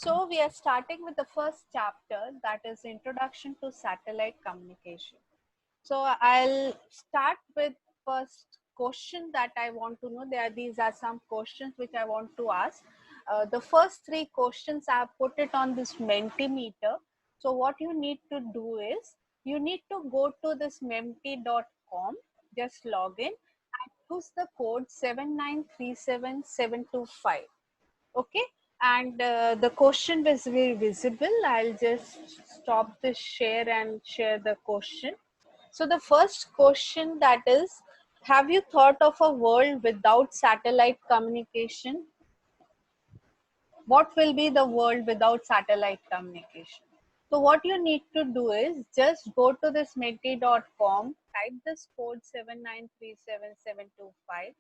So we are starting with the first chapter, that is Introduction to Satellite Communication. So I'll start with first question that I want to know. These are some questions which I want to ask. The first three questions I have put it on this Mentimeter. So what you need to do is you need to go to this menti.com, just log in and use the code 7937725. Okay, and the question was very visible. I'll just stop this share and share the question. So the first question, that is, have you thought of a world without satellite communication? What will be the world without satellite communication? So what you need to do is just go to this menti.com, type this code 7937725,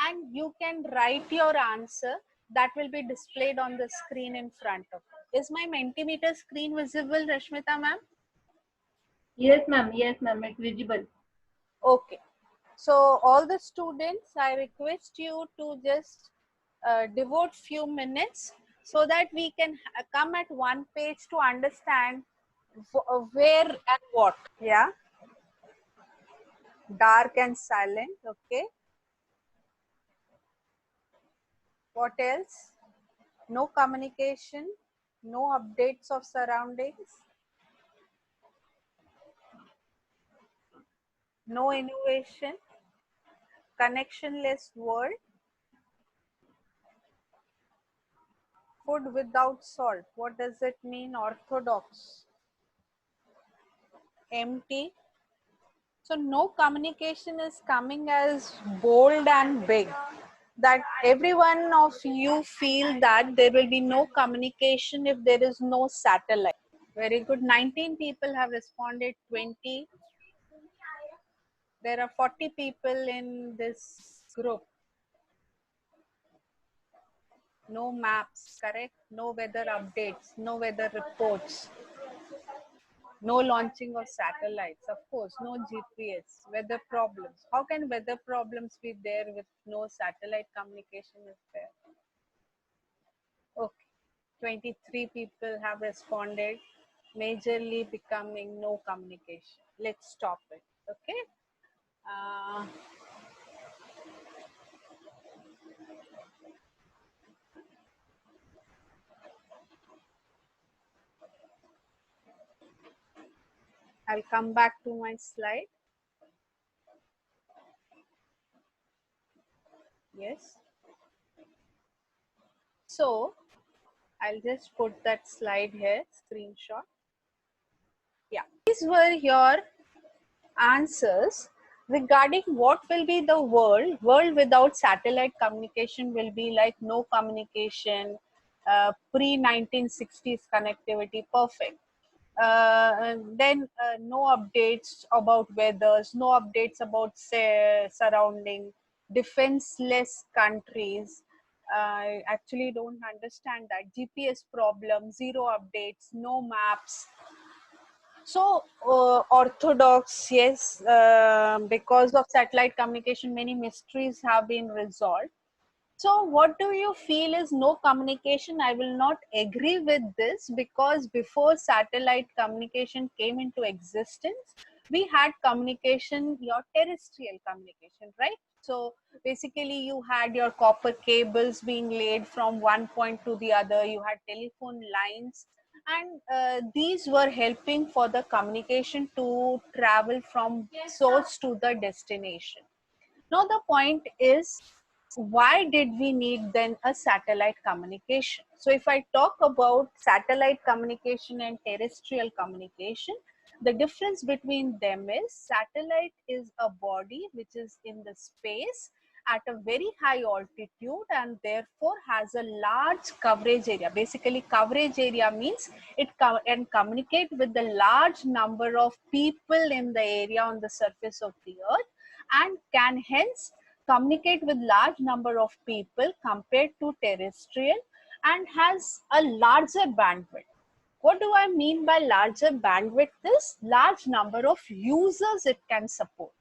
and you can write your answer. That will be displayed on the screen in front of you. Is my Mentimeter screen visible, Rashmita ma'am? Yes, ma'am. Yes, ma'am. It's visible. Okay. So all the students, I request you to just devote few minutes so that we can come at one page to understand where and what. Yeah. Dark and silent. Okay. What else? No communication, no updates of surroundings, no innovation, connectionless world, food without salt. What does it mean? Orthodox, empty. So no communication is coming as bold and big, that every one of you feel that there will be no communication if there is no satellite. Very good. 19 people have responded, 20. There are 40 people in this group. No maps, correct? No weather updates, no weather reports, no launching of satellites, of course, no GPS, weather problems. How can weather problems be there with no satellite communication is there? Okay, 23 people have responded, majorly becoming no communication. Let's stop it, okay? I'll come back to my slide. Yes. So I'll just put that slide here, screenshot. Yeah, these were your answers regarding what will be the world without satellite communication. Will be like no communication, pre 1960s connectivity, perfect. Then no updates about weathers, no updates about surrounding, defenseless countries. I actually don't understand that. GPS problem, zero updates, no maps. So orthodox, yes, because of satellite communication, many mysteries have been resolved. So what do you feel is no communication? I will not agree with this, because before satellite communication came into existence, we had communication, your terrestrial communication, right? So basically you had your copper cables being laid from one point to the other, you had telephone lines, and these were helping for the communication to travel from source to the destination. Now the point is, why did we need then a satellite communication? So if I talk about satellite communication and terrestrial communication, the difference between them is satellite is a body which is in the space at a very high altitude and therefore has a large coverage area. Basically, coverage area means it can communicate with the large number of people in the area on the surface of the earth, and can hence communicate with large number of people compared to terrestrial, and has a larger bandwidth. What do I mean by larger bandwidth? This large number of users it can support.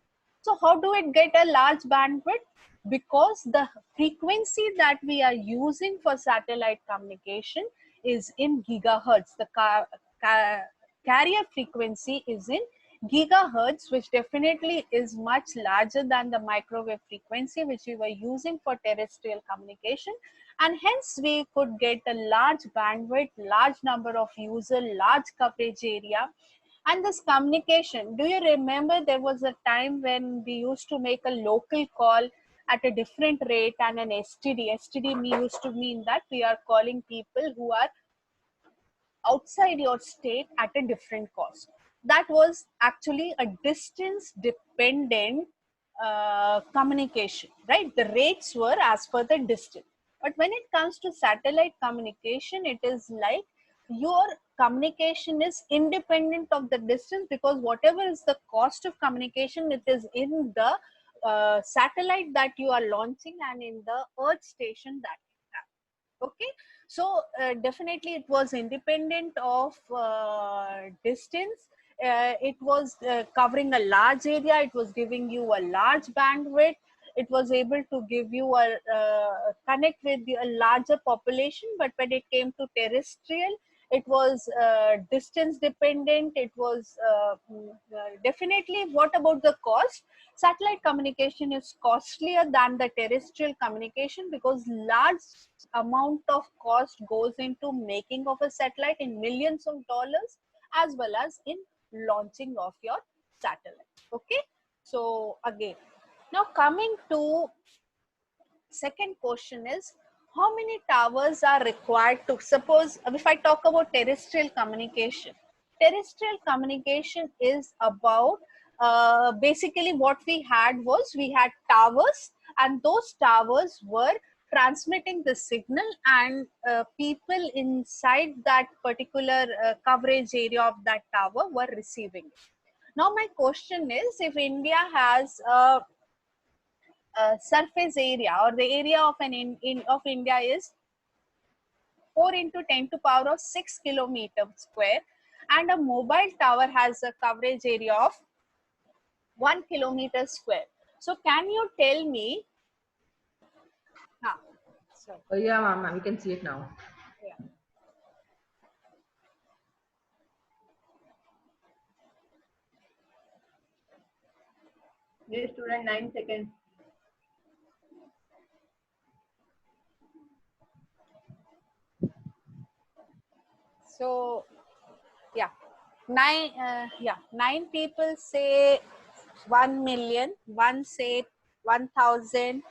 So how do it get a large bandwidth? Because the frequency that we are using for satellite communication is in gigahertz. The carrier frequency is in gigahertz, which definitely is much larger than the microwave frequency which we were using for terrestrial communication, and hence we could get a large bandwidth, large number of users, large coverage area. And this communication, do you remember there was a time when we used to make a local call at a different rate and an STD? STD used to mean that we are calling people who are outside your state at a different cost. That was actually a distance dependent communication, right? The rates were as per the distance. But when it comes to satellite communication, it is like your communication is independent of the distance, because whatever is the cost of communication, it is in the satellite that you are launching and in the earth station that you have. Okay, so definitely it was independent of distance. It was covering a large area, it was giving you a large bandwidth, it was able to give you a connect with a larger population. But when it came to terrestrial, it was distance dependent. It was definitely, what about the cost? Satellite communication is costlier than the terrestrial communication, because large amount of cost goes into making of a satellite in millions of dollars, as well as in launching of your satellite. Okay, so again, now coming to second question is, how many towers are required to, suppose if I talk about terrestrial communication is about basically what we had was, we had towers, and those towers were transmitting the signal, and people inside that particular coverage area of that tower were receiving it. Now my question is, if India has a surface area, or the area of of India is 4 into 10 to power of 6 kilometer square, and a mobile tower has a coverage area of 1 kilometer square. So can you tell me? Ah, sorry. Oh, yeah, ma'am, we can see it now. Yeah. Yes, student, 9 seconds. So yeah, nine people say 1 million, one say 1,000,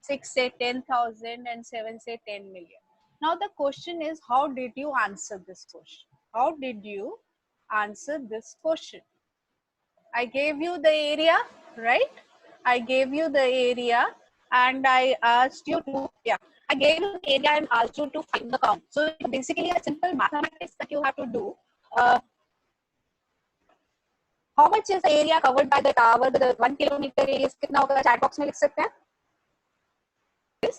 6 say 10,000, and 7 say 10 million. Now the question is, how did you answer this question? How did you answer this question? I gave you the area, right? I gave you the area and I asked you to, I gave you the area and asked you to find the count. So basically a simple mathematics that you have to do. How much is the area covered by the tower? The 1 kilometer radius कितना होगा? Chat box में लिख सकते हैं.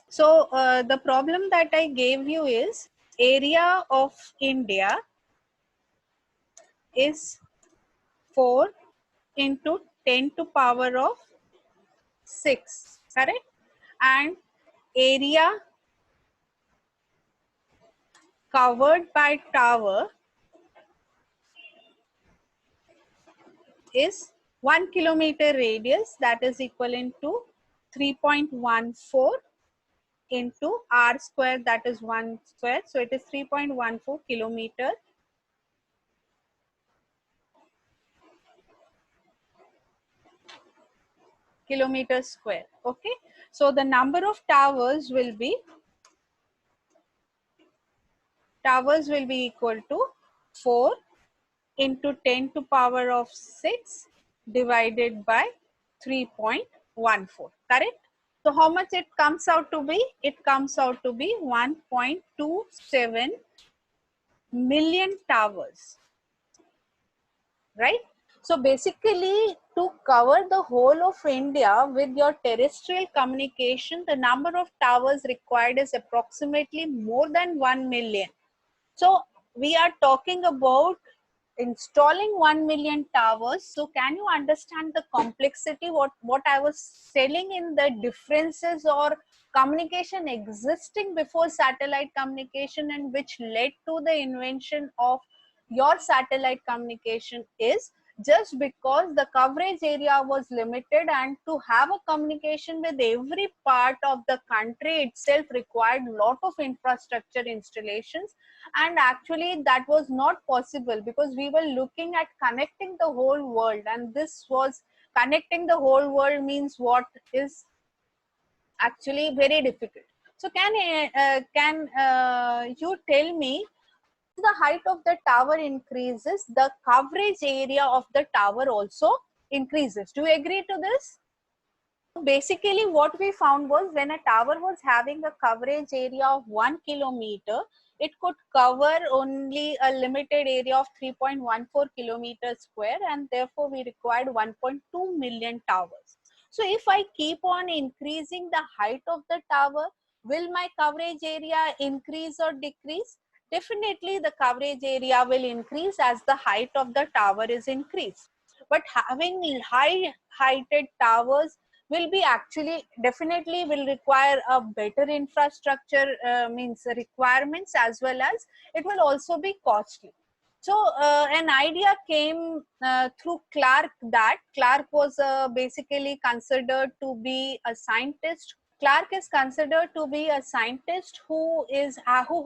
So the problem that I gave you is, area of India is 4 into 10 to power of 6, correct? And area covered by tower is 1 kilometer radius, that is equivalent to 3.14 into r square, that is 1 square. So it is 3.14 kilometer square. Okay, so the number of towers will be equal to 4 into 10 to power of 6 divided by 3.14, correct? So how much it comes out to be? It comes out to be 1.27 million towers, right? So basically, to cover the whole of India with your terrestrial communication, the number of towers required is approximately more than 1 million. So we are talking about installing 1 million towers. So can you understand the complexity, what I was telling in the differences or communication existing before satellite communication and which led to the invention of your satellite communication is just because the coverage area was limited, and to have a communication with every part of the country itself required lot of infrastructure installations. And actually that was not possible because we were looking at connecting the whole world, and this was connecting the whole world means what is actually very difficult. So can you tell me, the height of the tower increases, the coverage area of the tower also increases? Do you agree to this? Basically what we found was when a tower was having a coverage area of 1 kilometer, it could cover only a limited area of 3.14 kilometers square, and therefore we required 1.2 million towers. So if I keep on increasing the height of the tower, will my coverage area increase or decrease? Definitely the coverage area will increase as the height of the tower is increased. But having high heighted towers will be actually definitely will require a better infrastructure, means requirements, as well as it will also be costly. So an idea came through Clark, that Clark was basically considered to be a scientist. Clark is considered to be a scientist who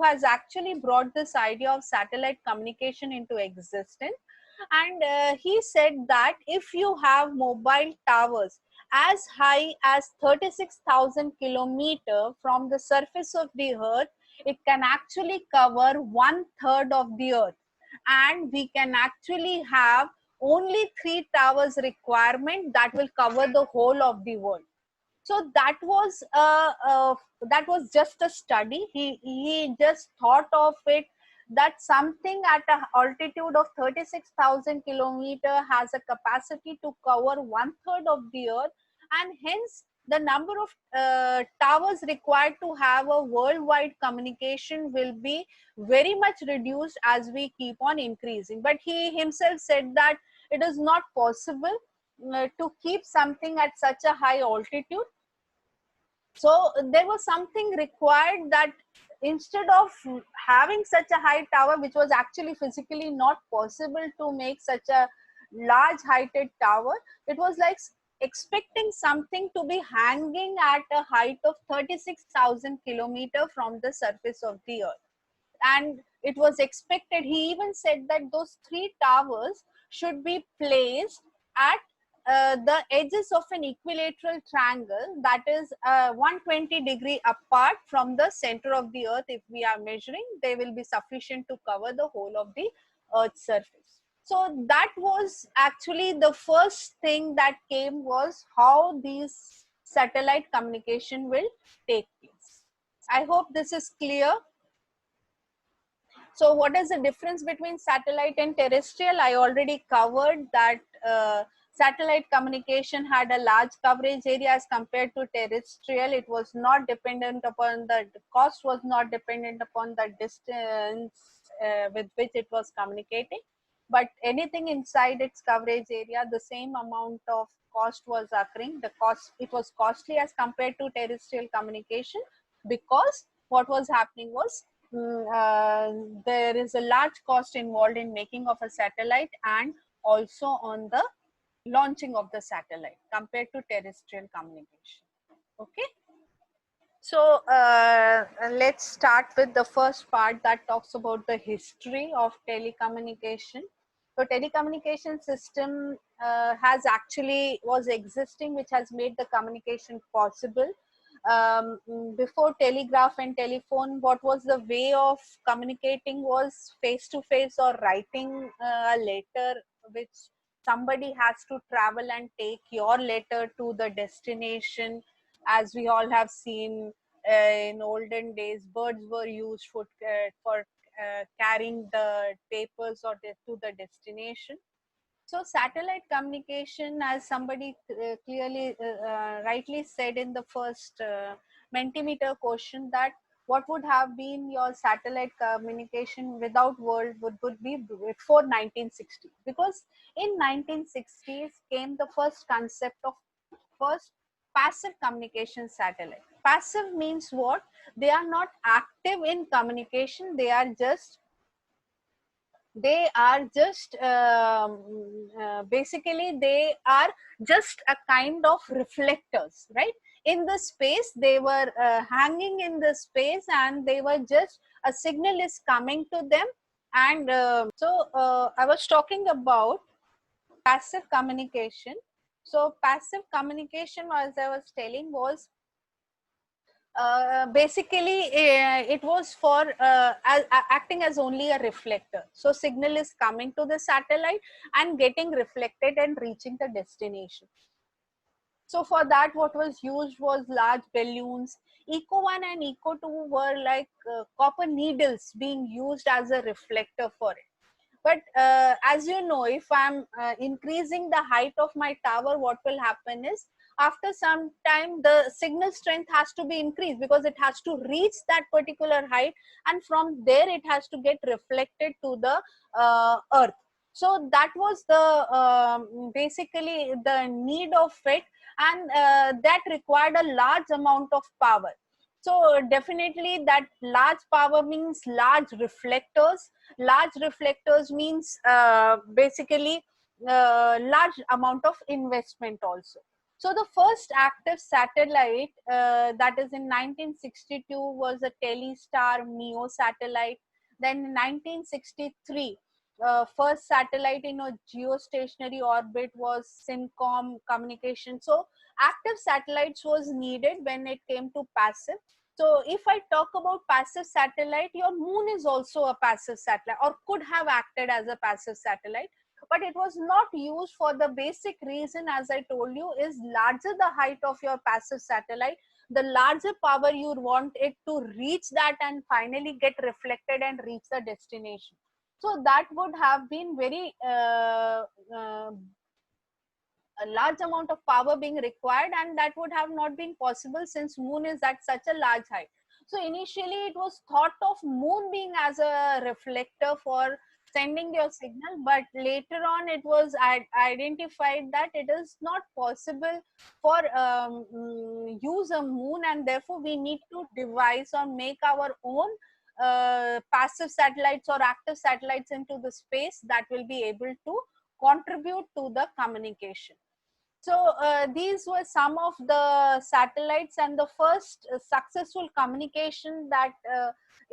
has actually brought this idea of satellite communication into existence. And he said that if you have mobile towers as high as 36,000 kilometers from the surface of the earth, it can actually cover 1/3 of the earth, and we can actually have only 3 towers requirement that will cover the whole of the world. So that was just a study. He just thought of it that something at an altitude of 36,000 kilometer has a capacity to cover 1/3 of the earth, and hence the number of towers required to have a worldwide communication will be very much reduced as we keep on increasing. But he himself said that it is not possible to keep something at such a high altitude. So there was something required, that instead of having such a high tower, which was actually physically not possible to make such a large heighted tower, it was like expecting something to be hanging at a height of 36,000 kilometers from the surface of the earth. And it was expected, he even said that those 3 towers should be placed at the edges of an equilateral triangle, that is 120-degree apart from the center of the earth. If we are measuring, they will be sufficient to cover the whole of the earth's surface. So that was actually the first thing that came, was how these satellite communication will take place. I hope this is clear. So what is the difference between satellite and terrestrial? I already covered that satellite communication had a large coverage area as compared to terrestrial. It was not dependent upon the cost, was not dependent upon the distance with which it was communicating. But anything inside its coverage area, the same amount of cost was occurring. It was costly as compared to terrestrial communication, because what was happening was there is a large cost involved in making of a satellite and also on the launching of the satellite compared to terrestrial communication. Okay. So let's start with the first part that talks about the history of telecommunication. So telecommunication system was existing, which has made the communication possible. Before telegraph and telephone, what was the way of communicating was face to face or writing a letter, which somebody has to travel and take your letter to the destination. As we all have seen, in olden days, birds were used for carrying the papers to the destination. So satellite communication, as somebody clearly rightly said in the first Mentimeter question, that what would have been your satellite communication without world would be before 1960, because in 1960s came the first concept of first passive communication satellite. Passive means what? They are not active in communication, they are just basically they are just a kind of reflectors, right? In the space, they were hanging in the space, and they were just a signal is coming to them. And I was talking about passive communication. So passive communication, as I was telling, was basically it was for acting as only a reflector. So signal is coming to the satellite and getting reflected and reaching the destination. So for that, what was used was large balloons. Eco 1 and Eco 2 were like copper needles being used as a reflector for it. But as you know, if I'm increasing the height of my tower, what will happen is after some time the signal strength has to be increased, because it has to reach that particular height, and from there it has to get reflected to the earth. So that was the basically the need of it, and that required a large amount of power. So definitely that large power means large reflectors. Large reflectors means basically large amount of investment also. So the first active satellite that is in 1962 was a Telestar MEO satellite. Then in 1963, first satellite in a geostationary orbit was Syncom communication. So active satellites was needed when it came to passive. So if I talk about passive satellite, your moon is also a passive satellite, or could have acted as a passive satellite, but it was not used for the basic reason, as I told you, is larger the height of your passive satellite, the larger power you want it to reach that and finally get reflected and reach the destination. So that would have been very a large amount of power being required, and that would have not been possible since moon is at such a large height. So initially it was thought of moon being as a reflector for sending your signal, but later on it was identified that it is not possible for use a moon, and therefore we need to devise or make our own passive satellites or active satellites into the space that will be able to contribute to the communication. So these were some of the satellites, and the first successful communication that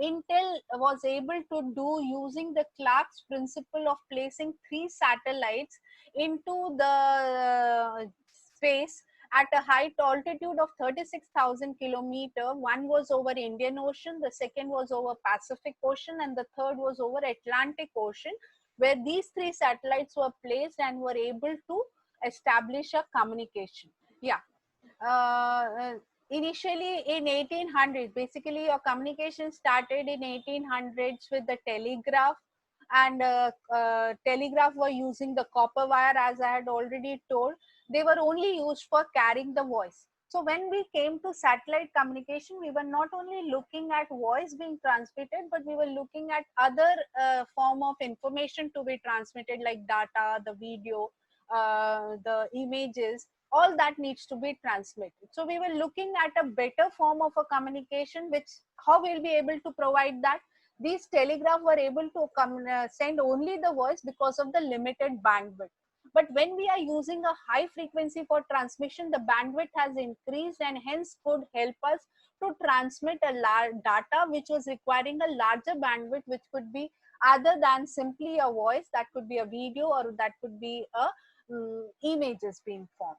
Intel was able to do using the Clark's principle of placing 3 satellites into the space at a height altitude of 36,000 kilometer. One was over Indian Ocean, the second was over Pacific Ocean, and the third was over Atlantic Ocean, where these 3 satellites were placed and were able to establish a communication. Yeah. Initially in 1800s, basically your communication started in 1800s with the telegraph, and telegraph were using the copper wire, as I had already told. They were only used for carrying the voice. So when we came to satellite communication, we were not only looking at voice being transmitted, but we were looking at other form of information to be transmitted, like data, the video, the images, all that needs to be transmitted. So we were looking at a better form of a communication, which how we'll be able to provide that. These telegraph were able to send only the voice because of the limited bandwidth. But when we are using a high frequency for transmission, the bandwidth has increased and hence could help us to transmit a large data which was requiring a larger bandwidth, which could be other than simply a voice, that could be a video, or that could be a images being formed.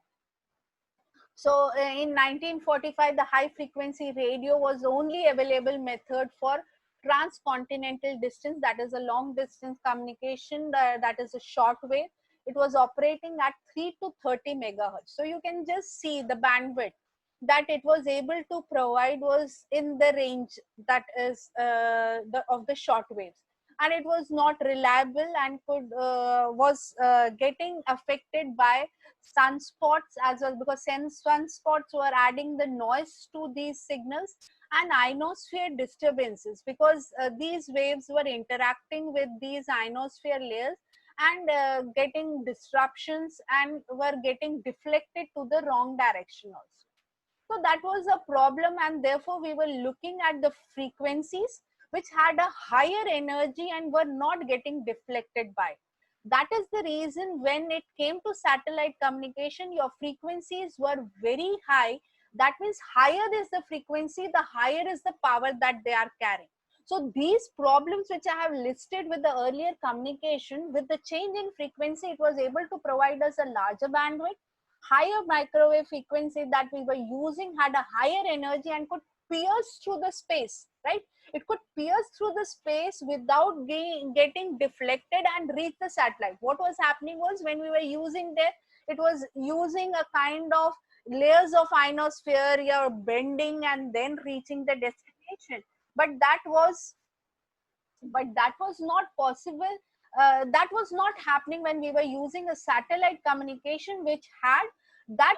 So in 1945, the high frequency radio was the only available method for transcontinental distance, that is a long distance communication, that is a short wave. It was operating at 3 to 30 megahertz. So you can just see the bandwidth that it was able to provide was in the range that is of the short waves, and it was not reliable and could was getting affected by sunspots as well, because sunspots were adding the noise to these signals, and ionosphere disturbances, because these waves were interacting with these ionosphere layers and getting disruptions and were getting deflected to the wrong direction also. So that was a problem, and therefore we were looking at the frequencies which had a higher energy and were not getting deflected by. That is the reason when it came to satellite communication, your frequencies were very high. That means higher is the frequency, the higher is the power that they are carrying. So these problems which I have listed with the earlier communication, with the change in frequency, it was able to provide us a larger bandwidth. Higher microwave frequency that we were using had a higher energy and could pierce through the space, right? It could pierce through the space without getting deflected and reach the satellite. What was happening was, when we were using that, it was using a kind of layers of ionosphere, you're bending and then reaching the destination. But that was not possible. That was not happening when we were using a satellite communication which had that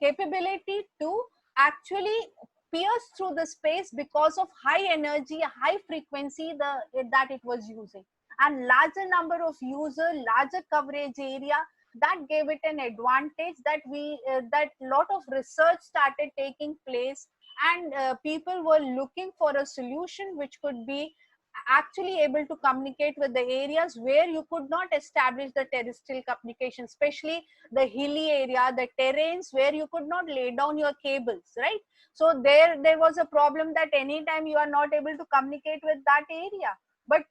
capability to actually pierce through the space because of high energy, high frequency that it was using, and larger number of user, larger coverage area. That gave it an advantage that lot of research started taking place, and people were looking for a solution which could be actually able to communicate with the areas where you could not establish the terrestrial communication, especially the hilly area, the terrains where you could not lay down your cables, right? So there was a problem that anytime you are not able to communicate with that area. But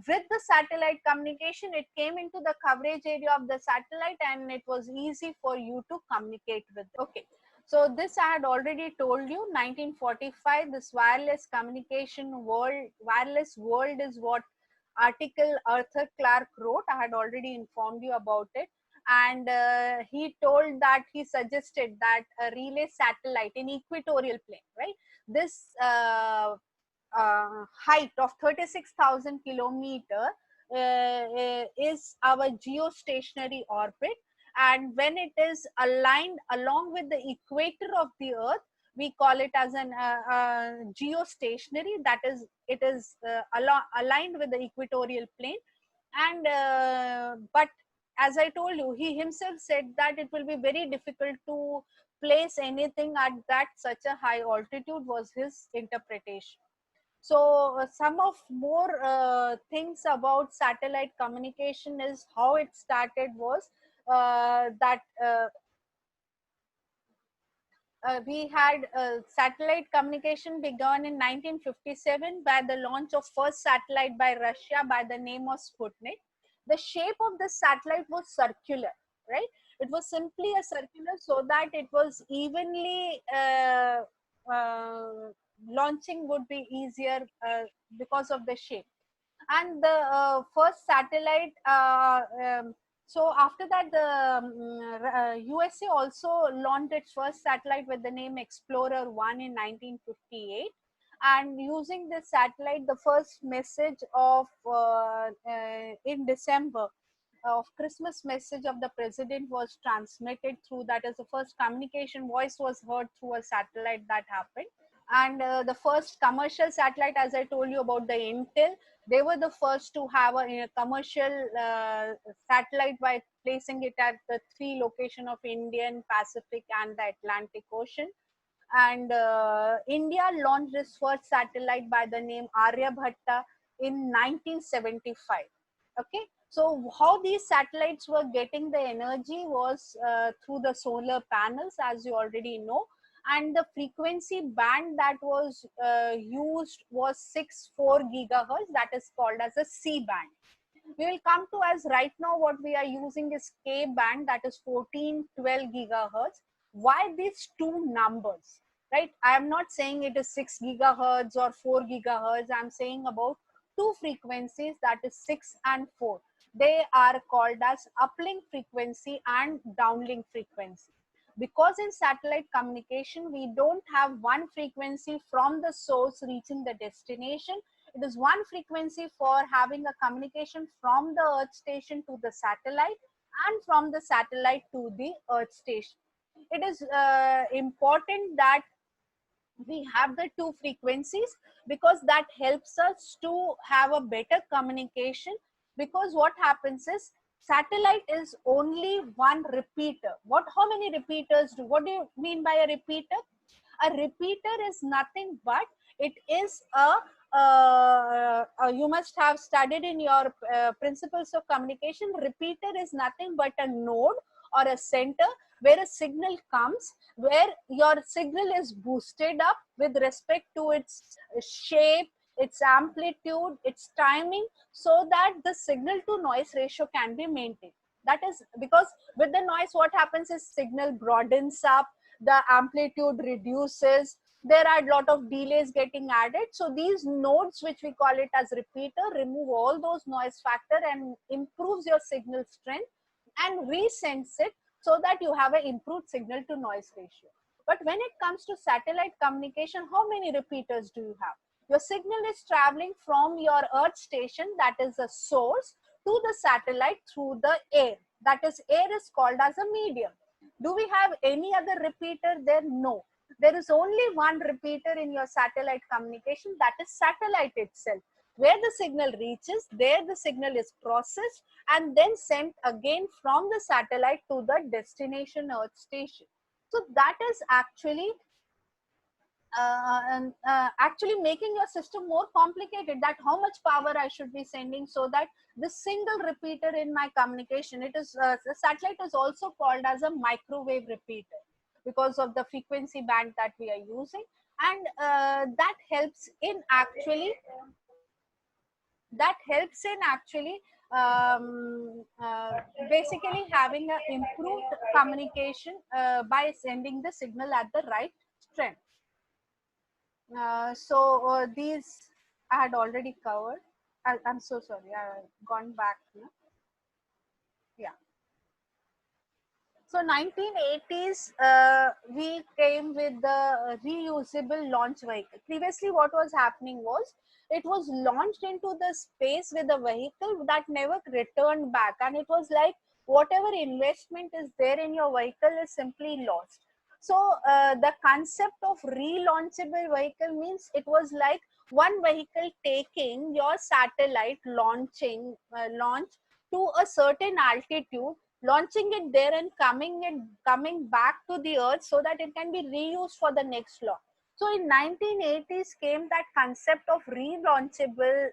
with the satellite communication, it came into the coverage area of the satellite and it was easy for you to communicate with it. Okay. So this I had already told you, 1945, this wireless world is what article Arthur Clarke wrote. I had already informed you about it. And he told that, he suggested that a relay satellite in equatorial plane, right? This height of 36,000 kilometer is our geostationary orbit, and when it is aligned along with the equator of the earth, we call it as an geostationary. That is, it is aligned with the equatorial plane. And but as I told you, he himself said that it will be very difficult to place anything at that such a high altitude, was his interpretation. So some of more things about satellite communication is how it started was that we had satellite communication began in 1957 by the launch of first satellite by Russia by the name of Sputnik. The shape of the satellite was circular, right? It was simply a circular so that it was evenly launching would be easier because of the shape. And the first satellite so after that, the USA also launched its first satellite with the name Explorer 1 in 1958. And using this satellite, the first message of in December of Christmas message of the president was transmitted through, that is the first communication voice was heard through a satellite that happened. And the first commercial satellite, as I told you about the Intel, they were the first to have a commercial satellite by placing it at the three location of Indian, Pacific and the Atlantic Ocean. And India launched its first satellite by the name Aryabhatta in 1975. Okay, so how these satellites were getting the energy was through the solar panels, as you already know. And the frequency band that was used was 64 gigahertz, that is called as a C band. We will come to, as right now what we are using is K band, that is 1412 gigahertz. Why these two numbers, right? I am not saying it is 6 gigahertz or 4 gigahertz. I am saying about two frequencies, that is 6 and 4. They are called as uplink frequency and downlink frequency. Because in satellite communication, we don't have one frequency from the source reaching the destination. It is one frequency for having a communication from the earth station to the satellite and from the satellite to the earth station. It is important that we have the two frequencies because that helps us to have a better communication. Because what happens is satellite is only one repeater. How many repeaters what do you mean by a repeater? A repeater is nothing but it is you must have studied in your principles of communication. Repeater is nothing but a node or a center where a signal comes, where your signal is boosted up with respect to its shape, its amplitude, its timing, so that the signal to noise ratio can be maintained. That is because with the noise, what happens is signal broadens up, the amplitude reduces, there are a lot of delays getting added. So these nodes, which we call it as repeater, remove all those noise factor and improves your signal strength and resends it so that you have an improved signal to noise ratio. But when it comes to satellite communication, how many repeaters do you have? Your signal is traveling from your earth station, that is the source, to the satellite through the air. That is, air is called as a medium. Do we have any other repeater there? No. There is only one repeater in your satellite communication, that is satellite itself. Where the signal reaches, there the signal is processed and then sent again from the satellite to the destination earth station. So that is actually making your system more complicated, that how much power I should be sending so that the single repeater in my communication, it is the satellite is also called as a microwave repeater because of the frequency band that we are using. And that helps in actually basically having an improved communication by sending the signal at the right strength. These I had already covered. I'm so sorry, I've gone back now. Yeah. So 1980s, we came with the reusable launch vehicle. Previously, what was happening was it was launched into the space with a vehicle that never returned back, and it was like whatever investment is there in your vehicle is simply lost. So the concept of relaunchable vehicle means it was like one vehicle taking your satellite launch to a certain altitude, launching it there and coming back to the earth so that it can be reused for the next launch. So in 1980s came that concept of relaunchable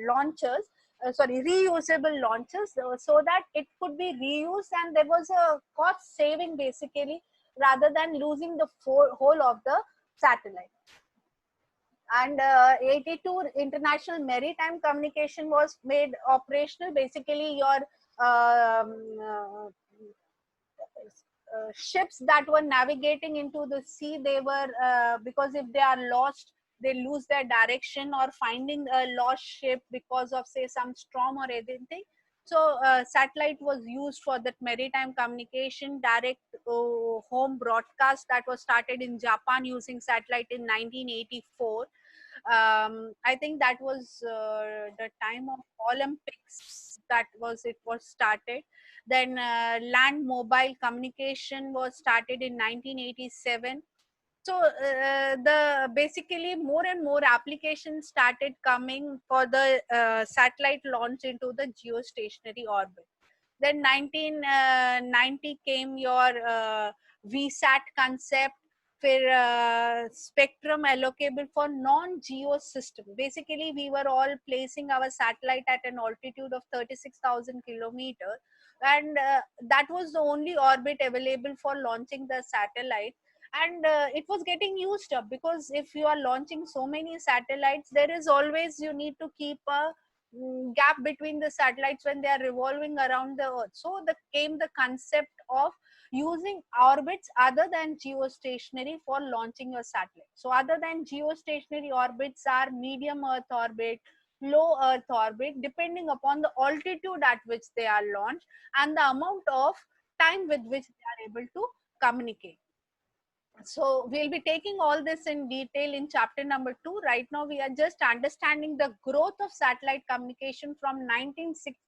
launchers, reusable launchers, so that it could be reused and there was a cost saving basically rather than losing the whole of the satellite. And 82 international maritime communication was made operational. Basically your ships that were navigating into the sea, they were because if they are lost, they lose their direction, or finding a lost ship because of say some storm or anything. So satellite was used for that maritime communication. Direct home broadcast that was started in Japan using satellite in 1984. I think that was the time of Olympics that it was started. Then land mobile communication was started in 1987. So the basically more and more applications started coming for the satellite launch into the geostationary orbit. Then 1990 came your VSAT concept for spectrum allocable for non-geo system. Basically, we were all placing our satellite at an altitude of 36,000 kilometers, and that was the only orbit available for launching the satellite. And it was getting used up because if you are launching so many satellites, there is always you need to keep a gap between the satellites when they are revolving around the earth. So came the concept of using orbits other than geostationary for launching your satellite. So other than geostationary orbits are medium earth orbit, low earth orbit, depending upon the altitude at which they are launched and the amount of time with which they are able to communicate. So we'll be taking all this in detail in chapter number 2. Right now we are just understanding the growth of satellite communication from 1960,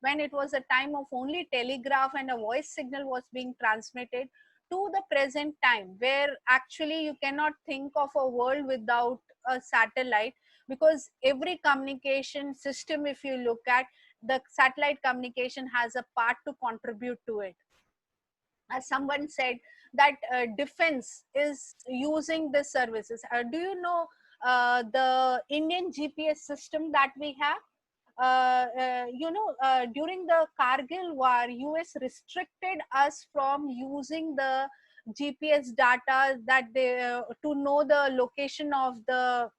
when it was a time of only telegraph and a voice signal was being transmitted, to the present time, where actually you cannot think of a world without a satellite, because every communication system, if you look at, the satellite communication has a part to contribute to it. As someone said that defense is using the services. Do you know the Indian GPS system that we have? During the Kargil war, US restricted us from using the GPS data that they to know the location of the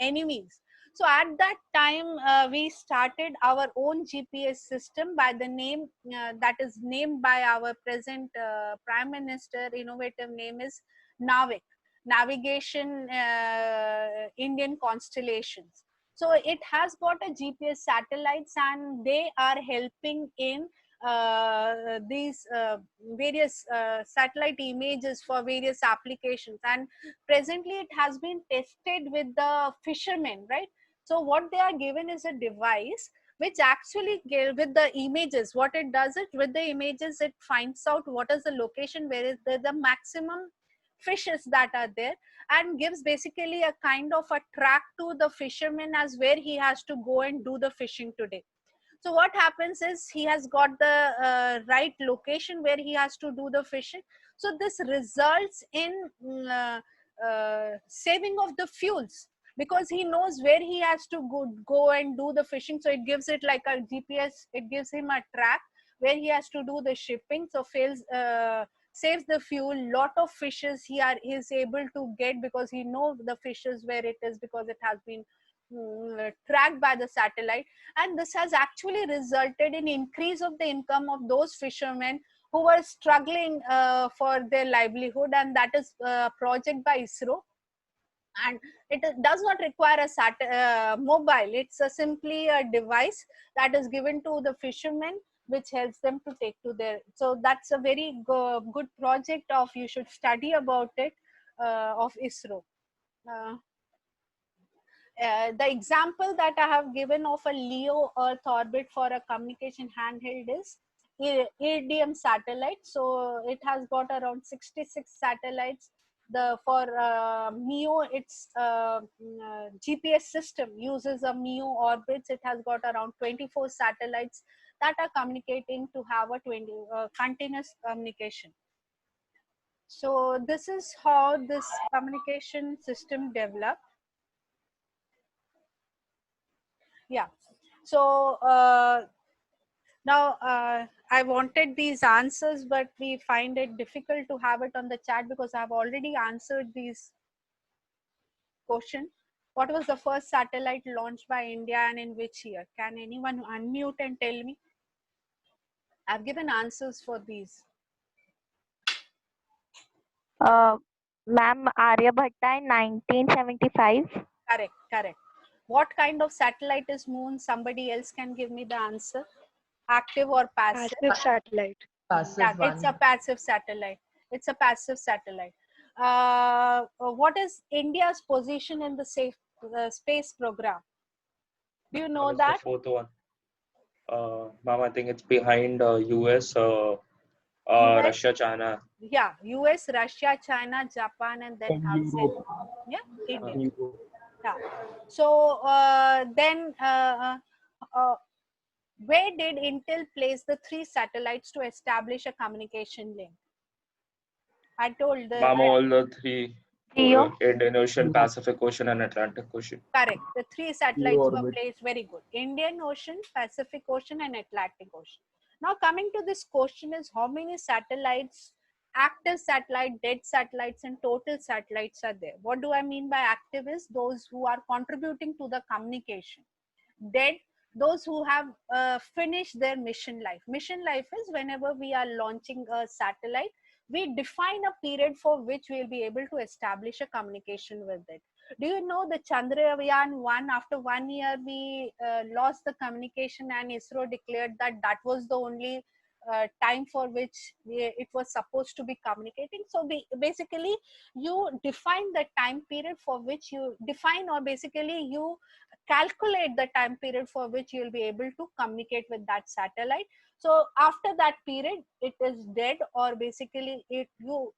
enemies. So at that time, we started our own GPS system by the name that is named by our present Prime Minister. Innovative name is NAVIC, Navigation Indian Constellations. So it has got a GPS satellites, and they are helping in these various satellite images for various applications. And presently it has been tested with the fishermen, right? So what they are given is a device which actually with the images, what it does it with the images, it finds out what is the location where is the maximum fishes that are there, and gives basically a kind of a track to the fisherman as where he has to go and do the fishing today. So what happens is he has got the right location where he has to do the fishing. So this results in saving of the fuels, because he knows where he has to go and do the fishing. So it gives it like a GPS, it gives him a track where he has to do the shipping. So saves the fuel. Lot of fishes he is able to get, because he knows the fishes where it is, because it has been tracked by the satellite. And this has actually resulted in increase of the income of those fishermen who were struggling for their livelihood. And that is a project by ISRO, and it does not require a mobile. It's simply a device that is given to the fishermen, which helps them to take to their. So that's a very good project of, you should study about it, of ISRO. The example that I have given of a LEO Earth orbit for a communication handheld is Iridium satellite. So it has got around 66 satellites. For MEO, its GPS system uses a MEO orbits. It has got around 24 satellites that are communicating to have a continuous communication. So this is how this communication system developed. Yeah. So now I wanted these answers, but we find it difficult to have it on the chat because I've already answered these questions. What was the first satellite launched by India and in which year? Can anyone unmute and tell me? I've given answers for these. Ma'am, Aryabhatta in 1975. Correct. What kind of satellite is Moon? Somebody else can give me the answer. Active or passive? Passive satellite. Passive Yeah, it's a one. passive satellite. It's a passive satellite. What is India's position in the space program? Do you know What is that? the fourth one? Ma'am, I think it's behind US, US? Russia, China. Yeah, US, Russia, China, Japan, and then Europe. yeah, India. Europe. Yeah. So then, where did Intel place the 3 satellites to establish a communication link? I told the Ma'am, all the three. Geo. Indian Ocean, Pacific Ocean, and Atlantic Ocean. correct. The 3 satellites were orbit. placed. Very good. Indian Ocean, Pacific Ocean, and Atlantic Ocean. Now coming to this question is, how many satellites, active satellite, dead satellites, and total satellites are there? What do I mean by active is those who are contributing to the communication. Dead, those who have finished their mission life. Mission life is whenever we are launching a satellite, we define a period for which we will be able to establish a communication with it. Do you know the Chandrayaan 1, after 1 year we lost the communication, and ISRO declared that that was the only time for which it was supposed to be communicating. So basically you define the time period for which you define, or basically you calculate the time period for which you'll be able to communicate with that satellite. So after that period, it is dead, or basically you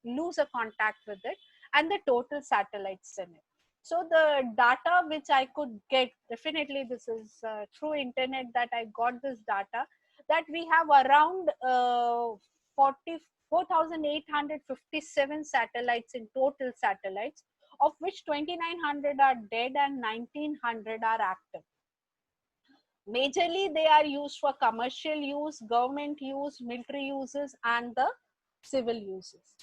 lose a contact with it and the total satellites in it. So the data which I could get, definitely this is through internet that I got this data, that we have around 4,857 satellites in total satellites, of which 2,900 are dead and 1,900 are active. Majorly, they are used for commercial use, government use, military uses, and the civil uses.